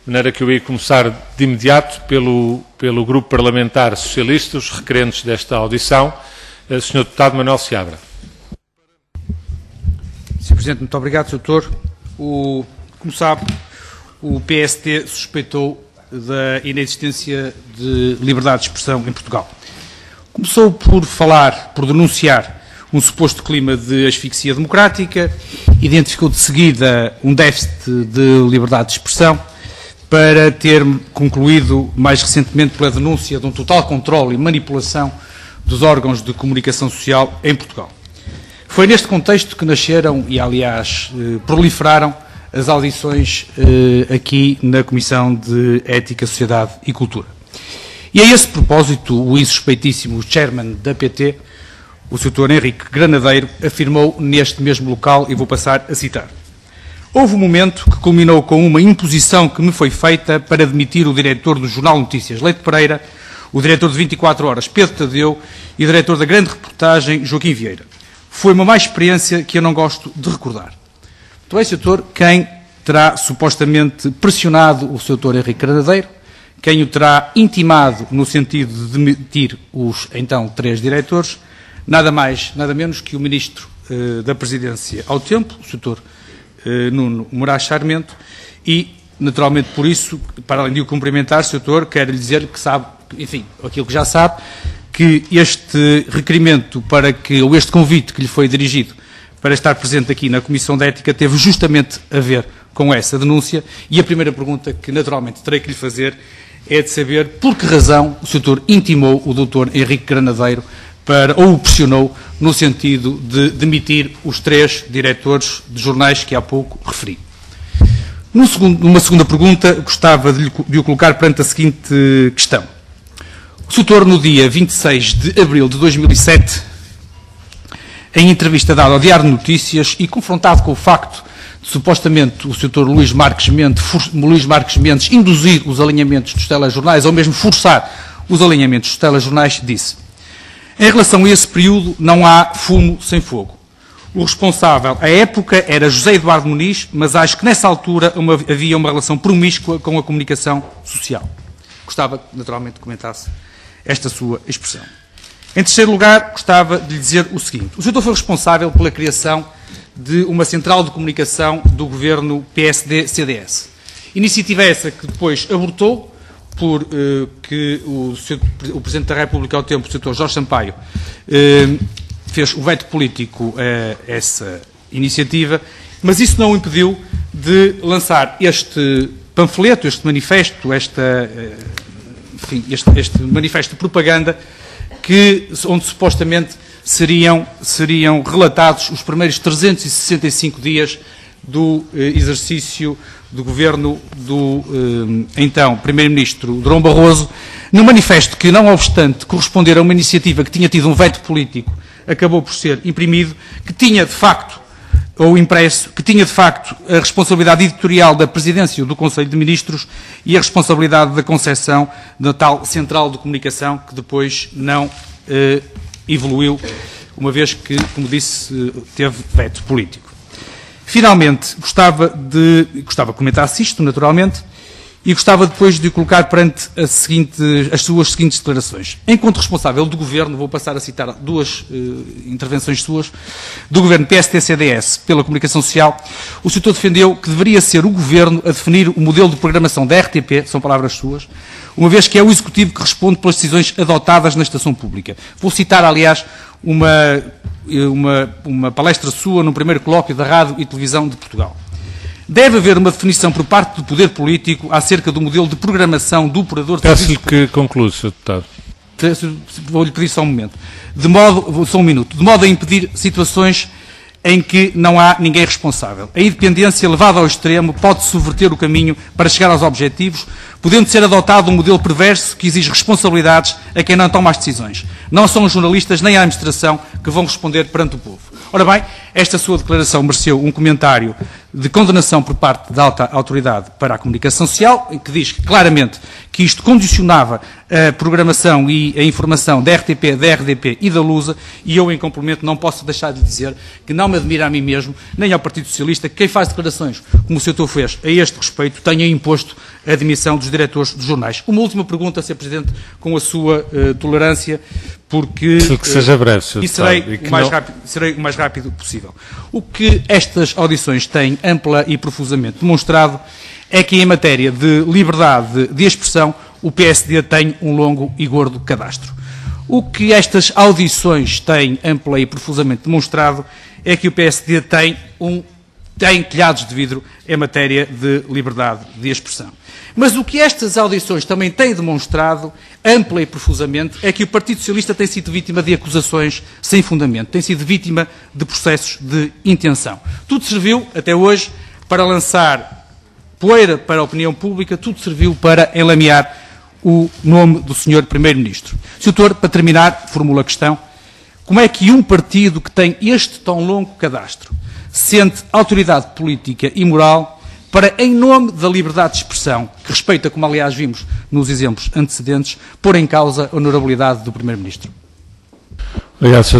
de maneira que eu ia começar de imediato pelo Grupo Parlamentar Socialista, os requerentes desta audição, Sr. Deputado Manuel Seabra. Sr. Presidente, muito obrigado, Sr. Doutor. Como sabe, o PSD suspeitou da inexistência de liberdade de expressão em Portugal. Começou por denunciar um suposto clima de asfixia democrática, identificou de seguida um déficit de liberdade de expressão, para ter concluído mais recentemente pela denúncia de um total controle e manipulação dos órgãos de comunicação social em Portugal. Foi neste contexto que nasceram e, aliás, proliferaram as audições aqui na Comissão de Ética, Sociedade e Cultura. E a esse propósito, o insuspeitíssimo chairman da PT, o Sr. Henrique Granadeiro, afirmou neste mesmo local, e vou passar a citar: houve um momento que culminou com uma imposição que me foi feita para demitir o diretor do Jornal Notícias, Leite Pereira, o diretor de 24 Horas, Pedro Tadeu, e o diretor da Grande Reportagem, Joaquim Vieira. Foi uma má experiência que eu não gosto de recordar. Muito bem, Sr. Doutor, quem terá supostamente pressionado o Sr. Henrique Granadeiro, quem o terá intimado no sentido de demitir os, então, 3 diretores, nada mais, nada menos que o Ministro da Presidência ao tempo, o Sr. Nuno Moraes Sarmento, e, naturalmente, por isso, para além de o cumprimentar, Sr. Doutor, quero lhe dizer que sabe, enfim, aquilo que já sabe, que este requerimento ou este convite que lhe foi dirigido para estar presente aqui na Comissão de Ética teve justamente a ver com essa denúncia, e a primeira pergunta que, naturalmente, terei que lhe fazer é de saber por que razão o Sr. Doutor intimou o Dr. Henrique Granadeiro ou o pressionou no sentido de demitir os 3 diretores de jornais que há pouco referi. Numa segunda pergunta, gostava de o colocar perante a seguinte questão. O Sr. Doutor, no dia 26 de abril de 2007, em entrevista dada ao Diário de Notícias e confrontado com o facto de, supostamente, o Sr. Dr. Luís Marques Mendes induzir os alinhamentos dos telejornais, ou mesmo forçar os alinhamentos dos telejornais, disse: em relação a esse período, não há fumo sem fogo. O responsável, à época, era José Eduardo Muniz, mas acho que nessa altura havia uma relação promíscua com a comunicação social. Gostava, naturalmente, que comentasse esta sua expressão. Em terceiro lugar, gostava de lhe dizer o seguinte: o Sr. foi responsável pela criação de uma central de comunicação do governo PSD-CDS. Iniciativa essa que depois abortou, porque o Presidente da República ao tempo, o Sr. Jorge Sampaio, fez o veto político a essa iniciativa, mas isso não o impediu de lançar este panfleto, este manifesto, este manifesto de propaganda, onde supostamente seriam relatados os primeiros 365 dias do exercício do governo do, então, Primeiro-Ministro Durão Barroso, num manifesto que, não obstante corresponder a uma iniciativa que tinha tido um veto político, acabou por ser imprimido, que tinha, de facto, ou impresso, que tinha, de facto, a responsabilidade editorial da Presidência do Conselho de Ministros e a responsabilidade da concepção da tal Central de Comunicação, que depois não evoluiu, uma vez que, como disse, teve veto político. Finalmente, gostava que comentasse isto, naturalmente, e gostava depois de o colocar perante as suas seguintes declarações. Enquanto responsável do Governo, vou passar a citar 2 intervenções suas, do Governo PSD-CDS pela comunicação social, o Sr. defendeu que deveria ser o Governo a definir o modelo de programação da RTP, são palavras suas, uma vez que é o Executivo que responde pelas decisões adotadas na estação pública. Vou citar, aliás, uma palestra sua no primeiro colóquio da Rádio e Televisão de Portugal. Deve haver uma definição por parte do poder político acerca do modelo de programação do operador de serviços... Peço-lhe que conclua, Sr. Deputado. Vou-lhe pedir só um minuto. Só um minuto. De modo a impedir situações em que não há ninguém responsável. A independência levada ao extremo pode subverter o caminho para chegar aos objetivos, podendo ser adotado um modelo perverso que exige responsabilidades a quem não toma as decisões. Não são os jornalistas nem a administração que vão responder perante o povo. Ora bem, esta sua declaração mereceu um comentário de condenação por parte da alta autoridade para a comunicação social, em que diz claramente que isto condicionava a programação e a informação da RTP, da RDP e da Lusa, e eu, em complemento, não posso deixar de dizer que não me admira a mim mesmo, nem ao Partido Socialista, que quem faz declarações, como o Sr. Doutor fez, a este respeito, tenha imposto a admissão dos diretores dos jornais. Uma última pergunta, Sr. Presidente, com a sua tolerância, porque... Que seja breve, Sr. E serei o mais rápido possível. O que estas audições têm ampla e profusamente demonstrado é que, em matéria de liberdade de expressão, o PSD tem um longo e gordo cadastro. O que estas audições têm ampla e profusamente demonstrado é que o PSD tem telhados de vidro em matéria de liberdade de expressão. Mas o que estas audições também têm demonstrado, ampla e profusamente, é que o Partido Socialista tem sido vítima de acusações sem fundamento, tem sido vítima de processos de intenção. Tudo serviu, até hoje, para lançar poeira para a opinião pública, tudo serviu para enlamear o nome do Sr. Primeiro-Ministro. Sr. Doutor, para terminar, formulo a questão: como é que um partido que tem este tão longo cadastro sente autoridade política e moral para, em nome da liberdade de expressão, que respeita, como aliás vimos nos exemplos antecedentes, pôr em causa a honorabilidade do Primeiro-Ministro? Obrigado, Sr.